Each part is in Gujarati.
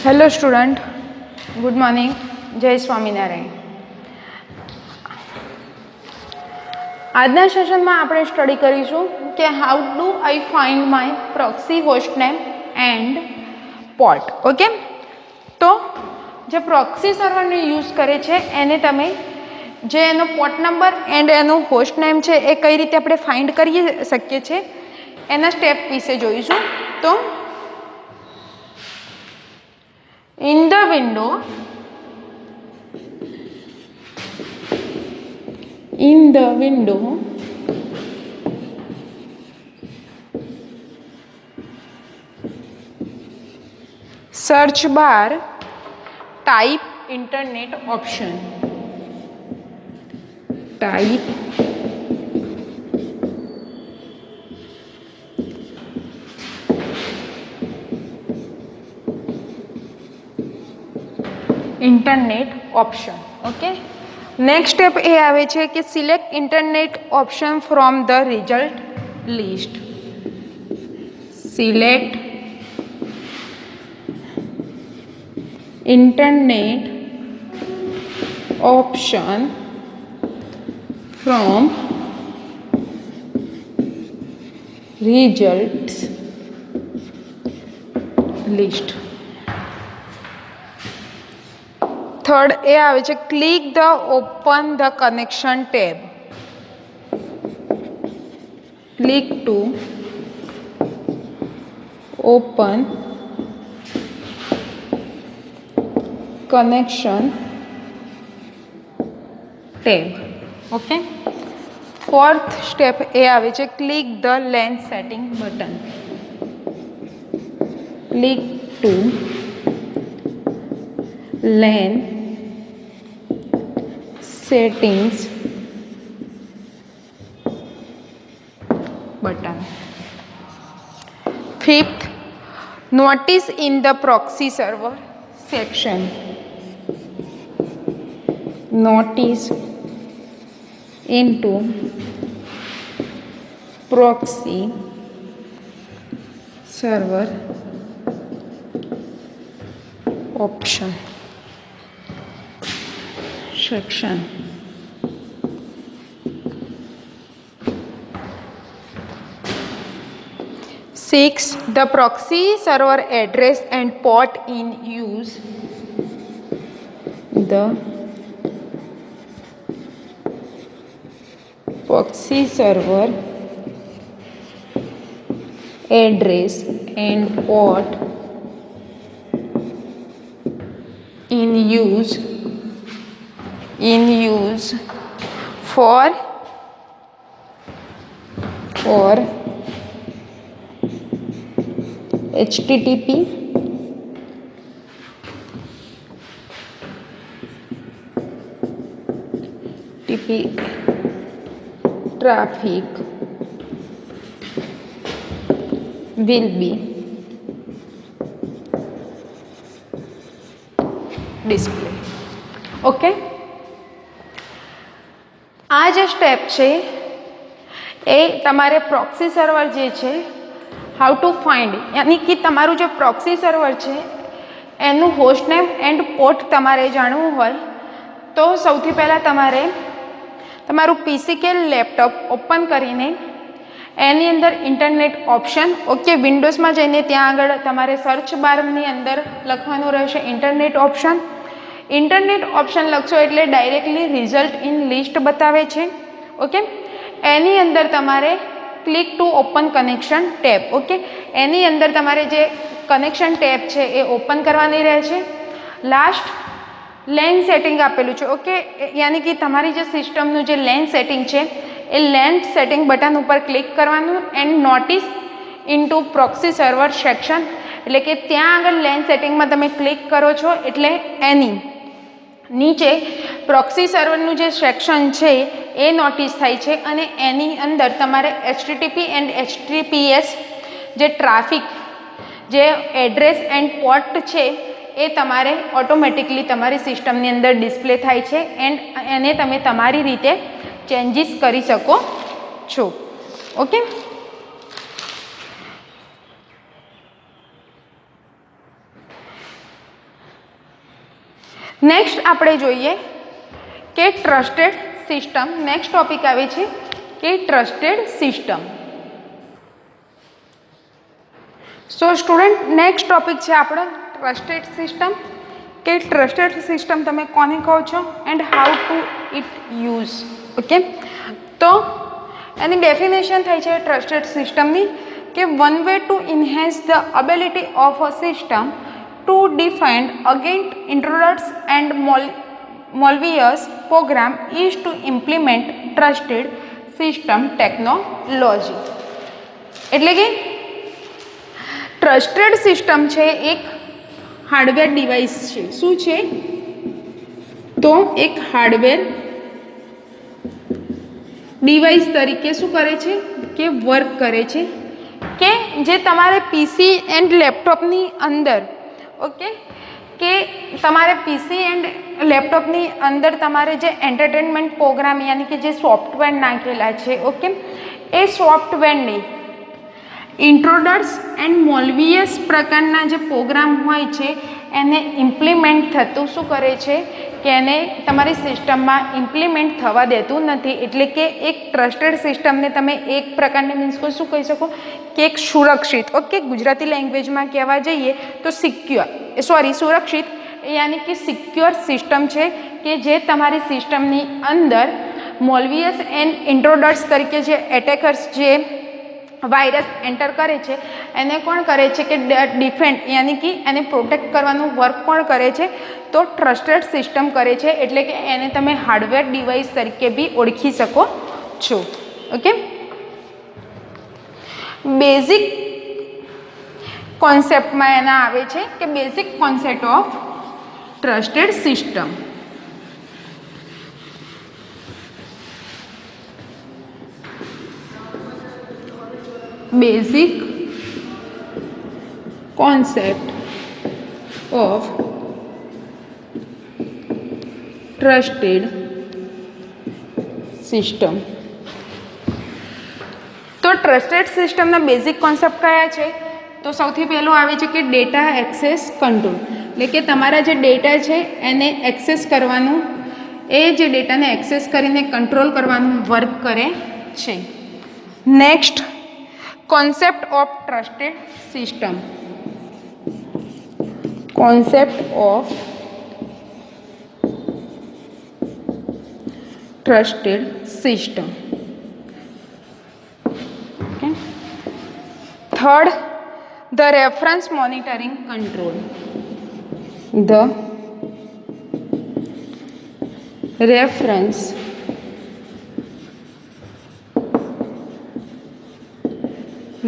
હેલો સ્ટુડન્ટ, ગુડ મોર્નિંગ, જય સ્વામિનારાયણ. આજના સેશનમાં આપણે સ્ટડી કરીશું કે how do I find my proxy host name and port. Okay, તો જે પ્રોક્સી સર્વરને યુઝ કરે છે એને તમે જે એનો પોર્ટ નંબર એન્ડ એનો હોસ્ટ નેમ છે એ કઈ રીતે આપણે ફાઇન્ડ કરી શકીએ છીએ એના સ્ટેપ વિશે જોઈશું. તો in the window search bar type internet option. Type internet option. Okay, next step ए आवे छे कि select internet option from the result list. Select internet option from results list. Third ए आवे छे click the open the connection tab. Click to open connection tab. Okay, fourth step ए आवे छे click the LAN setting button. Click to LAN settings button. Fifth, notice in the proxy server section. Notice into proxy server option section. Six, the proxy server address and port in use. The proxy server address and port in use for HTTP traffic will be displayed. Okay, आ जे स्टेप छे ए तमारे प्रॉक्सी सर्वर जे छे हाउ टू फाइंड, यानी कि तमारू जो प्रॉक्सी सर्वर छे एनु होस्ट नेम एंड पोर्ट तमारे जाणवू होय तो सौथी पहला तमारे तमारू पीसी के लैपटॉप ओपन करीने एनी अंदर इंटरनेट ऑप्शन. ओके, विंडोज में जईने त्यां आगळ तमारे सर्च बार नी अंदर लखवानुं रहेशे इंटरनेट ऑप्शन. इंटरनेट ऑप्शन लखशो एटले डायरेक्टली रिजल्ट इन लिस्ट बतावे छे. ओके, एनी अंदर तमारे click to open connection tab. Okay, एनी अंदर तमारे जे कनेक्शन टेब छे ए ओपन करवानी रहे छे. लास्ट LAN सेटिंग आपेलू छे. ओके, यानी कि तमारी जे सिस्टमनुं जे LAN सेटिंग छे ए LAN सेटिंग बटन पर क्लिक करवानुं and notice into proxy server section. એટલે કે ત્યાં આગળ LAN સેટિંગમાં તમે ક્લિક કરો છો એટલે એની નીચે પ્રોક્સી સર્વરનું જે સેક્શન છે એ નોટિસ થાય છે અને એની અંદર તમારે HTTP એન્ડ HTTPS જે ટ્રાફિક જે એડ્રેસ એન્ડ પોર્ટ છે એ તમારે ઓટોમેટિકલી તમારી સિસ્ટમની અંદર ડિસ્પ્લે થાય છે એન્ડ એને તમે તમારી રીતે ચેન્જીસ કરી શકો છો. ઓકે, નેક્સ્ટ આપણે જોઈએ કે ટ્રસ્ટેડ સિસ્ટમ. નેક્સ્ટ ટોપિક આવે છે કે trusted system. So student, next topic છે આપણો ટ્રસ્ટેડ સિસ્ટમ. કે ટ્રસ્ટેડ સિસ્ટમ તમે કોને કહો છો and how to it use. Okay, તો એની ડેફિનેશન થાય છે ટ્રસ્ટેડ સિસ્ટમની કે one way to enhance the ability of a system to defined against intruders and malicious program is to implement trusted system technology. એટલે કે ટ્રસ્ટેડ સિસ્ટમ છે એક હાર્ડવેર ડિવાઇસ છે. શું છે? તો એક હાર્ડવેર ડિવાઇસ તરીકે શું કરે છે કે વર્ક કરે છે, કે જે તમારે પીસી એન્ડ લેપટોપની અંદર, ઓકે, કે તમારે પીસી એન્ડ લેપટોપની અંદર તમારે જે એન્ટરટેનમેન્ટ પ્રોગ્રામ યાની કે જે સોફ્ટવેર નાખેલા છે, ઓકે, એ સોફ્ટવેરની ઇન્ટ્રોડર્સ એન્ડ મોલ્વિયસ પ્રકારના જે પ્રોગ્રામ હોય છે એને ઇમ્પ્લિમેન્ટ થતું શું કરે છે કે એને તમારી સિસ્ટમમાં ઇમ્પ્લિમેન્ટ થવા દેતું નથી. એટલે કે એક ટ્રસ્ટેડ સિસ્ટમને તમે એક પ્રકારની મીન્સ કે શું કહી શકો કે એક સુરક્ષિત, ઓકે, ગુજરાતી લેંગ્વેજમાં કહેવા જઈએ તો સુરક્ષિત યાની કે સિક્યોર સિસ્ટમ છે કે જે તમારી સિસ્ટમની અંદર મોલ્વિયસ એન્ડ ઇન્ટ્રોડર્સ તરીકે જે એટેકર્સ જે વાયરસ એન્ટર કરે છે એને કોણ કરે છે કે ડિફેન્ડ યાની કે એને પ્રોટેક્ટ કરવાનું વર્ક કોણ કરે છે? તો ટ્રસ્ટેડ સિસ્ટમ કરે છે. એટલે કે એને તમે હાર્ડવેર ડિવાઇસ તરીકે બી ઓળખી શકો છો. ઓકે, બેઝિક કોન્સેપ્ટમાં એના આવે છે કે basic concept of trusted system. Basic concept of trusted system. તો ટ્રસ્ટેડ સિસ્ટમના બેઝિક કોન્સેપ્ટ કયા છે? તો સૌથી પહેલું આવે છે કે ડેટા એક્સેસ કંટ્રોલ. એટલે કે તમારા જે ડેટા છે એને એક્સેસ કરવાનું, એ જે ડેટાને એક્સેસ કરીને કંટ્રોલ કરવાનું વર્ક કરે છે. Next, concept of trusted system. Concept of trusted system. Okay. Third, the reference monitoring control. The reference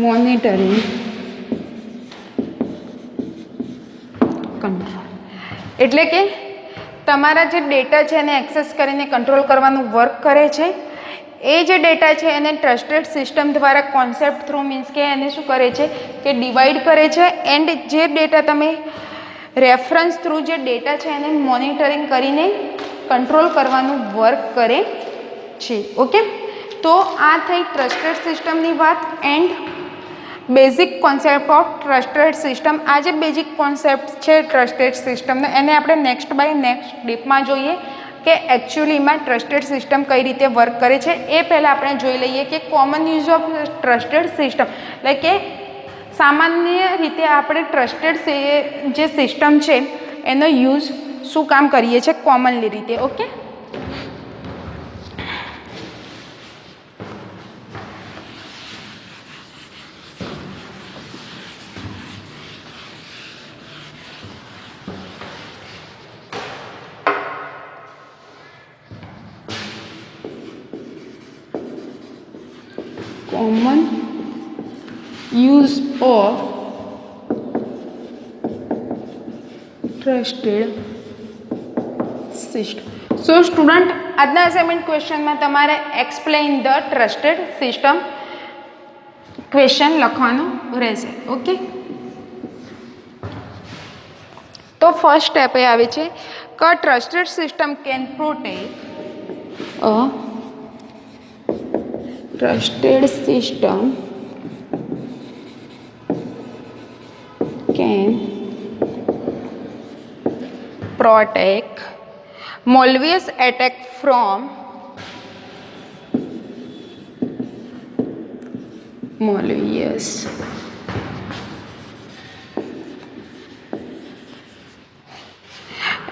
monitoring control. એટલે કે તમારા જે ડેટા છે એને એક્સેસ કરીને કંટ્રોલ કરવાનું વર્ક કરે છે. એ જે ડેટા છે એને ટ્રસ્ટેડ સિસ્ટમ દ્વારા કોન્સેપ્ટ થ્રુ મીન્સ કે એને શું કરે છે કે ડિવાઈડ કરે છે એન્ડ જે ડેટા તમે રેફરન્સ થ્રુ જે ડેટા છે એને મોનિટરિંગ કરીને કંટ્રોલ કરવાનું વર્ક કરે છે. ઓકે, તો આ થઈ ટ્રસ્ટેડ સિસ્ટમની વાત and basic concept of trusted system. આ જે બેઝિક કોન્સેપ્ટ છે ટ્રસ્ટેડ સિસ્ટમનો એને આપણે નેક્સ્ટ બાય નેક્સ્ટ ડીપમાં જોઈએ કે એકચ્યુઅલીમાં ટ્રસ્ટેડ સિસ્ટમ કઈ રીતે વર્ક કરે છે. એ પહેલાં આપણે જોઈ લઈએ કે common use of trusted system. એટલે કે સામાન્ય રીતે આપણે ટ્રસ્ટેડ જે સિસ્ટમ છે એનો યુઝ શું કામ કરીએ છીએ કોમનલી રીતે. Okay, common use of trusted system. So student, આજના અસાઇનમેન્ટ ક્વેશ્ચનમાં તમારે explain the trusted system question લખવાનું રહેશે. ઓકે, તો ફર્સ્ટ સ્ટેપ એ આવે છે કે trusted system can protect a trusted system can protect malicious attack from malicious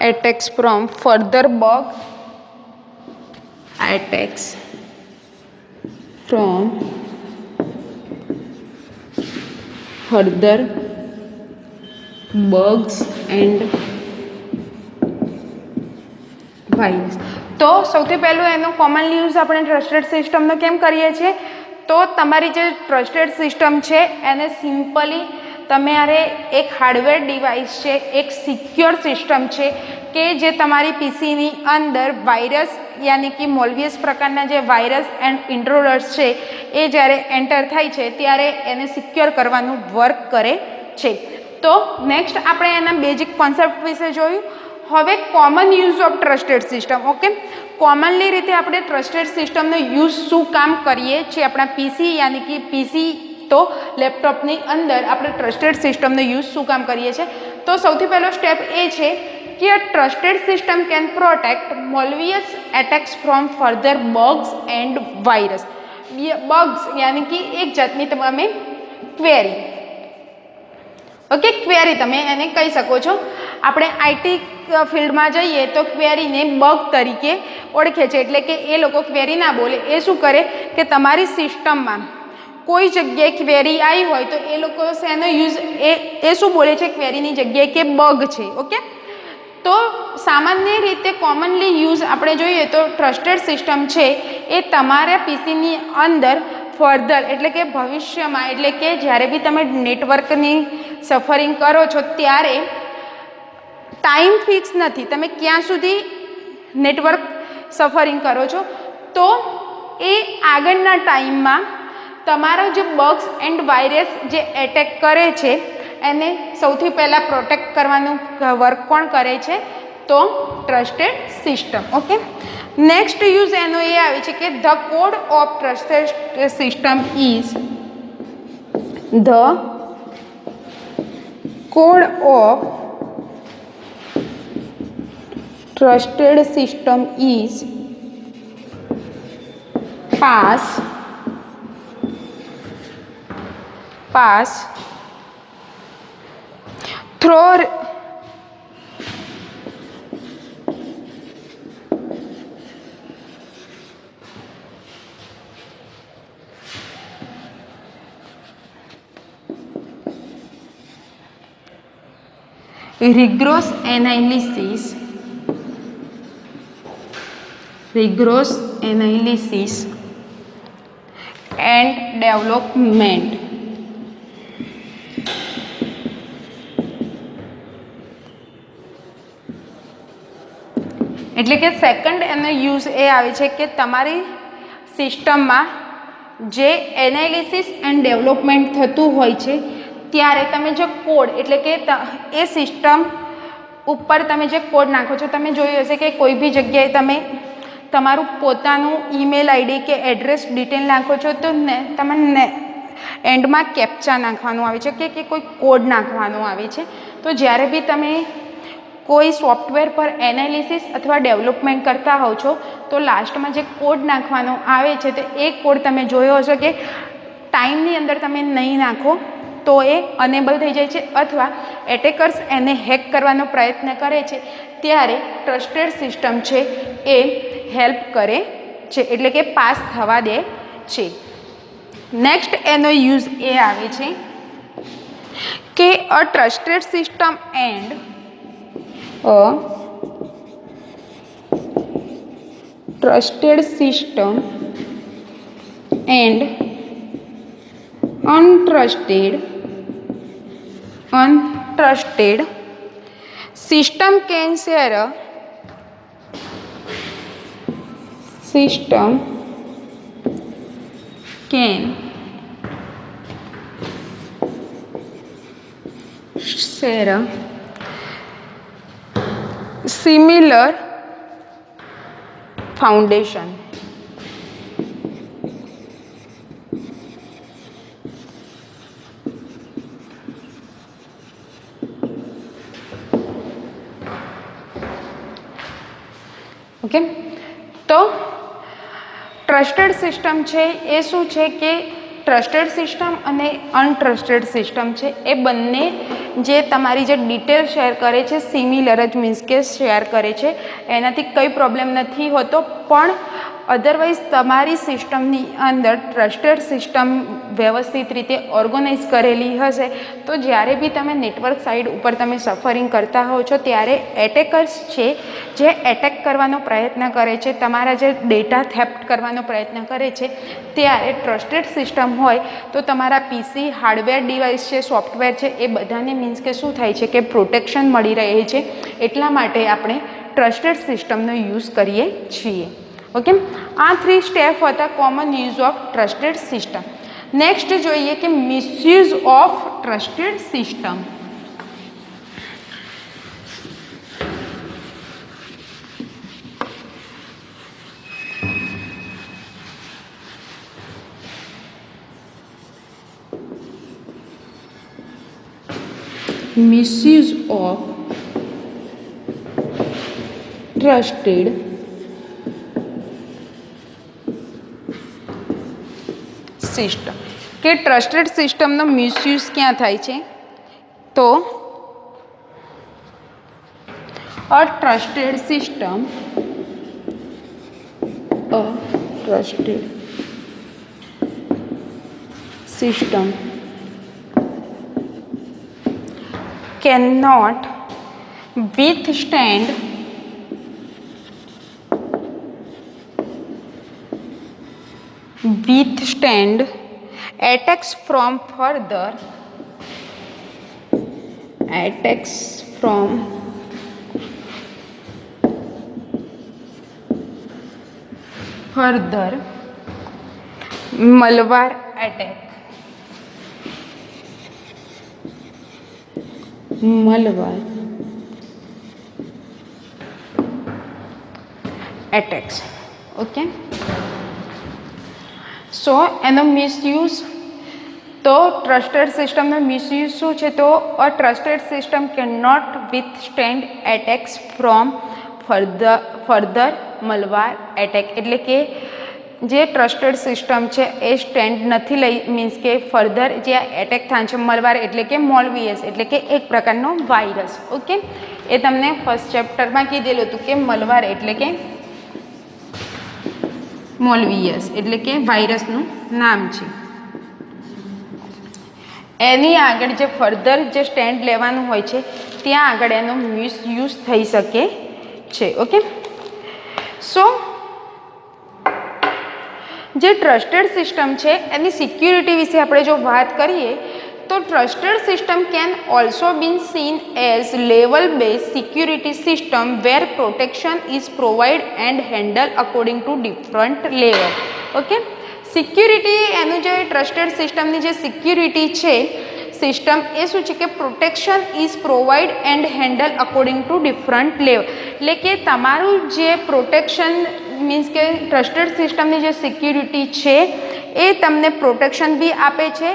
attacks from further bug attacks from further bugs and virus. તો સૌથી પહેલું એનો કોમનલી યુઝ આપણે ટ્રસ્ટેડ સિસ્ટમનો કેમ કરીએ છીએ? તો તમારી જે ટ્રસ્ટેડ સિસ્ટમ છે એને સિમ્પલી તમારે એક હાર્ડવેર ડિવાઇસ છે, એક સિક્યોર સિસ્ટમ છે કે જે તમારી પીસીની અંદર વાયરસ યાની કે મોલ્વિયસ પ્રકારના જે વાયરસ એન્ડ ઇન્ટ્રુડર્સ છે એ જ્યારે એન્ટર થાય છે ત્યારે એને સિક્યોર કરવાનું વર્ક કરે છે. તો નેક્સ્ટ આપણે એના બેઝિક કોન્સેપ્ટ વિશે જોયું. હવે common use of trusted system. Okay, commonly રીતે આપણે ટ્રસ્ટેડ સિસ્ટમનો યુઝ શું કામ કરીએ છીએ આપણા પીસી યાની કે પીસી તો લેપટોપની અંદર આપણે ટ્રસ્ટેડ સિસ્ટમનો યુઝ શું કામ કરીએ છીએ? તો સૌથી પહેલો સ્ટેપ એ છે કે a trusted system can protect malicious attacks from further bugs and virus. bugs यानी कि एक જાતની તમે ક્વેરી, ઓકે, ક્વેરી તમે એને કહી શકો છો. આપણે આઈટી ફિલ્ડમાં જઈએ તો ક્વેરીને બગ તરીકે ઓળખે છે, એટલે કે એ લોકો ક્વેરી ના બોલે. એ શું કરે કે તમારી સિસ્ટમમાં કોઈ જગ્યાએ ક્વેરી આવી હોય તો એ લોકો શેનો યુઝ એ શું બોલે છે ક્વેરીની જગ્યાએ કે બગ છે. ઓકે, તો સામાન્ય રીતે કોમનલી યુઝ આપણે જોઈએ તો ટ્રસ્ટેડ સિસ્ટમ છે એ તમારા પીસીની અંદર ફર્ધર એટલે કે ભવિષ્યમાં, એટલે કે જ્યારે બી તમે નેટવર્કની સફરિંગ કરો છો ત્યારે ટાઈમ ફિક્સ નથી, તમે ક્યાં સુધી નેટવર્ક સફરિંગ કરો છો, તો એ આગળના ટાઈમમાં તમારો જે બગ્સ એન્ડ વાયરસ જે એટેક કરે છે એને સૌથી પહેલાં પ્રોટેક્ટ કરવાનું વર્ક કોણ કરે છે? તો trusted system. Okay, next use એનો એ આવે છે કે the code of trusted system is the code of trusted system is pass through rigorous analysis and development. એટલે કે સેકન્ડ એનો યુઝ એ આવે છે કે તમારી સિસ્ટમમાં જે એનાલિસિસ એન્ડ ડેવલપમેન્ટ થતું હોય છે ત્યારે તમે જે કોડ એટલે કે એ સિસ્ટમ ઉપર તમે જે કોડ નાખો છો, તમે જોયું હશે કે કોઈ બી જગ્યાએ તમે તમારું પોતાનું ઈમેલ આઈડી કે એડ્રેસ ડિટેલ નાખો છો તો તમને એન્ડમાં કેપ્ચા નાખવાનું આવે છે કે કોઈ કોડ નાખવાનું આવે છે. તો જ્યારે બી તમે કોઈ સોફ્ટવેર પર એનાલિસિસ અથવા ડેવલપમેન્ટ કરતા હોવ છો તો લાસ્ટમાં જે કોડ નાખવાનો આવે છે તો એ કોડ તમે જોયો હશો કે ટાઈમની અંદર તમે નહીં નાખો તો એ અનેબલ થઈ જાય છે અથવા એટેકર્સ એને હેક કરવાનો પ્રયત્ન કરે છે ત્યારે ટ્રસ્ટેડ સિસ્ટમ છે એ હેલ્પ કરે છે, એટલે કે પાસ થવા દે છે. નેક્સ્ટ એનો યુઝ એ આવે છે કે a trusted system and trusted system and untrusted system can share similar foundation. Okay, તો ટ્રસ્ટેડ સિસ્ટમ છે એ શું છે કે ટ્રસ્ટેડ સિસ્ટમ અને અનટ્રસ્ટેડ સિસ્ટમ છે એ બંને જે તમારી જે ડિટેલ શેર કરે છે સિમિલર જ મીન્સ કે શેર કરે છે, એનાથી કંઈ પ્રોબ્લેમ નથી હોતો. પણ અધરવાઇઝ તમારી સિસ્ટમની અંદર ટ્રસ્ટેડ સિસ્ટમ વ્યવસ્થિત રીતે ઓર્ગેનાઇઝ કરેલી હશે તો જ્યારે બી તમે નેટવર્ક સાઇડ ઉપર તમે સફરિંગ કરતા હો છો ત્યારે એટેકર્સ છે જે એટેક કરવાનો પ્રયત્ન કરે છે, તમારા જે ડેટા થેફ્ટ કરવાનો પ્રયત્ન કરે છે, ત્યારે ટ્રસ્ટેડ સિસ્ટમ હોય તો તમારા પીસી હાર્ડવેર ડિવાઇસ છે, સોફ્ટવેર છે, એ બધાને મીન્સ કે શું થાય છે કે પ્રોટેક્શન મળી રહે છે. એટલા માટે આપણે ટ્રસ્ટેડ સિસ્ટમનો યુઝ કરીએ છીએ. ઓકે, આ 3 સ્ટેપ હતા common use of trusted system. Next જોઈએ કે misuse of trusted system. Misuse of trusted system. કે ટ્રસ્ટેડ સિસ્ટમનો મિસયુઝ ક્યાં થાય છે? તો a trusted system cannot withstand attacks from further malware attack. Attacks. Okay, so એનો મિસયુઝ, તો ટ્રસ્ટેડ સિસ્ટમનો મિસયુઝ શું છે? તો a trusted system can not withstand attacks from further malware attack. એટલે કે જે ટ્રસ્ટેડ સિસ્ટમ છે એ સ્ટેન્ડ નથી લઈ મીન્સ કે ફર્ધર જે એટેક થાય છે મલવાર એટલે કે મોલવીએસ એટલે કે એક પ્રકારનો વાયરસ. ઓકે, એ તમને ફર્સ્ટ ચેપ્ટરમાં કીધેલું હતું કે મલવાર એટલે કે મોલવીયસ એટલે કે વાયરસનું નામ છે. એની આગળ જે ફર્ધર જે સ્ટેન્ડ લેવાનું હોય છે ત્યાં આગળ એનો મિસયુઝ થઈ શકે છે. ઓકે, સો જે ટ્રસ્ટેડ સિસ્ટમ છે એની સિક્યુરિટી વિશે આપણે જો વાત કરીએ તો trusted system can also been seen as level base security system where protection is provide and handle according to different level. Okay, security એનું જે ટ્રસ્ટેડ સિસ્ટમની જે સિક્યુરિટી છે સિસ્ટમ એ શું છે કે protection is provide and handle according to different level. એટલે કે તમારું જે પ્રોટેક્શન મીન્સ કે ટ્રસ્ટેડ સિસ્ટમની જે સિક્યુરિટી છે એ તમને પ્રોટેક્શન બી આપે છે,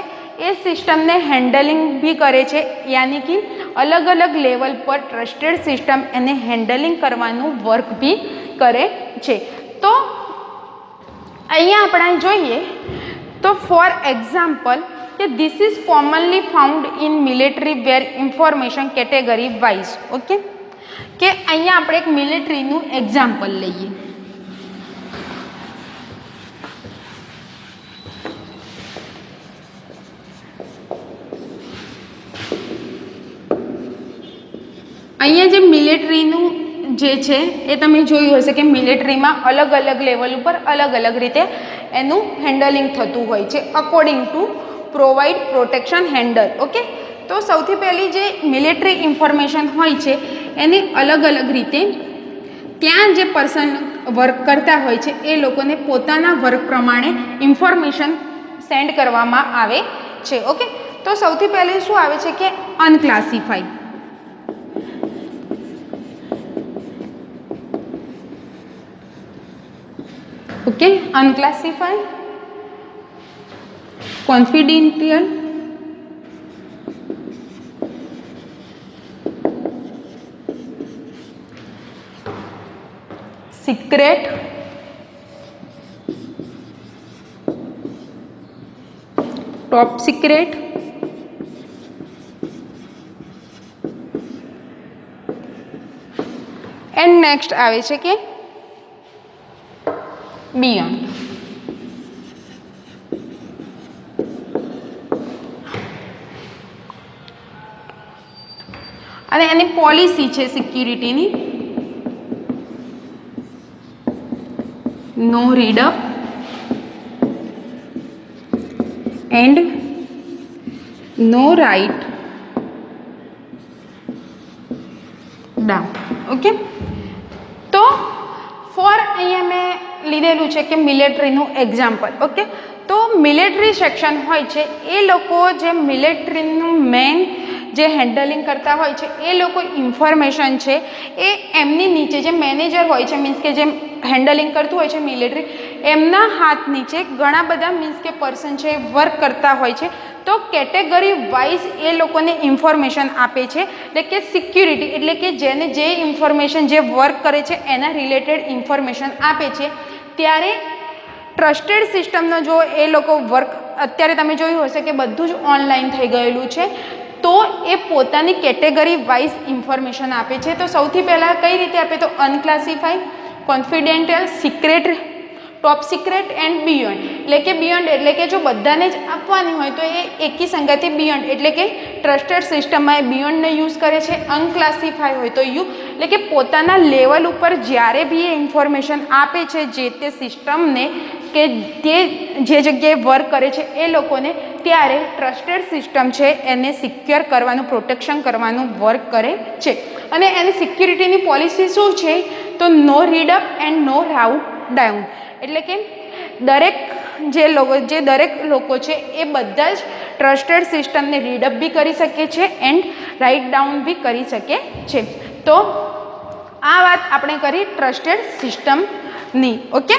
એ સિસ્ટમને હેન્ડલિંગ બી કરે છે. યાની કે અલગ અલગ લેવલ પર ટ્રસ્ટેડ સિસ્ટમ એને હેન્ડલિંગ કરવાનું વર્ક બી કરે છે. તો અહીંયા આપણે જોઈએ તો ફોર એક્ઝામ્પલ કે this is commonly found in military where information category wise. Okay, કે અહીંયા આપણે એક મિલિટરીનું એક્ઝામ્પલ લઈએ. અહીંયા જે મિલિટરીનું જે છે એ તમે જોયું હશે કે મિલિટરીમાં અલગ અલગ લેવલ ઉપર અલગ અલગ રીતે એનું હેન્ડલિંગ થતું હોય છે according to provide protection handle. Okay, તો સૌથી પહેલી જે મિલિટરી ઇન્ફોર્મેશન હોય છે એની અલગ અલગ રીતે ત્યાં જે પર્સન વર્ક કરતા હોય છે એ લોકોને પોતાના વર્ક પ્રમાણે ઇન્ફોર્મેશન સેન્ડ કરવામાં આવે છે. ઓકે, તો સૌથી પહેલી શું આવે છે કે unclassified. Okay, unclassified, confidential, secret, top secret, and next આવે છે કે બિયોન્ડ. અને એની પોલિસી છે સિક્યુરિટીની, no read up and no write down. Okay, તો ફોર અહીંયા મેં લીધેલું છે કે મિલિટરીનું એક્ઝામ્પલ. ઓકે, તો મિલિટરી સેક્શન હોય છે એ લોકો જે મિલિટરીનું મેન જે હેન્ડલિંગ કરતા હોય છે એ લોકો ઇન્ફોર્મેશન છે એ એમની નીચે જે મેનેજર હોય છે, મીન્સ કે જે હેન્ડલિંગ કરતું હોય છે મિલિટરી, એમના હાથ નીચે ઘણા બધા મીન્સ કે પર્સન છે વર્ક કરતા હોય છે. તો કેટેગરી વાઇઝ એ લોકોને ઇન્ફોર્મેશન આપે છે, એટલે કે સિક્યુરિટી એટલે કે જેને જે ઇન્ફોર્મેશન જે વર્ક કરે છે એના રિલેટેડ ઇન્ફોર્મેશન આપે છે. ત્યારે ટ્રસ્ટેડ સિસ્ટમનો જો એ લોકો વર્ક અત્યારે તમે જોયું હશે કે બધું જ ઓનલાઈન થઈ ગયેલું છે, તો એ પોતાની કેટેગરી વાઇઝ ઇન્ફોર્મેશન આપે છે. તો સૌથી પહેલાં કઈ રીતે આપે? તો unclassified, confidential, secret, top secret and beyond. એટલે કે બિયોન્ડ એટલે કે જો બધાને જ આપવાની હોય તો એ એકી સંગાતે બિયોન્ડ એટલે કે ટ્રસ્ટેડ સિસ્ટમમાં એ બિયોન્ડને યુઝ કરે છે. અનક્લાસિફાઈ હોય તો યુ એટલે કે પોતાના લેવલ ઉપર જ્યારે બી એ ઇન્ફોર્મેશન આપે છે જે તે સિસ્ટમને કે તે જે જગ્યાએ વર્ક કરે છે એ લોકોને, ત્યારે ટ્રસ્ટેડ સિસ્ટમ છે એને સિક્યોર કરવાનું, પ્રોટેક્શન કરવાનું વર્ક કરે છે. અને એની સિક્યુરિટીની પોલિસી શું છે? તો no read up and no write down. એટલે કે દરેક દરેક લોકો છે એ બધા જ ટ્રસ્ટેડ સિસ્ટમને રીડઅપ બી કરી શકે છે એન્ડ રાઇટ ડાઉન બી કરી શકે છે. તો આ વાત આપણે કરી ટ્રસ્ટેડ સિસ્ટમની. ઓકે.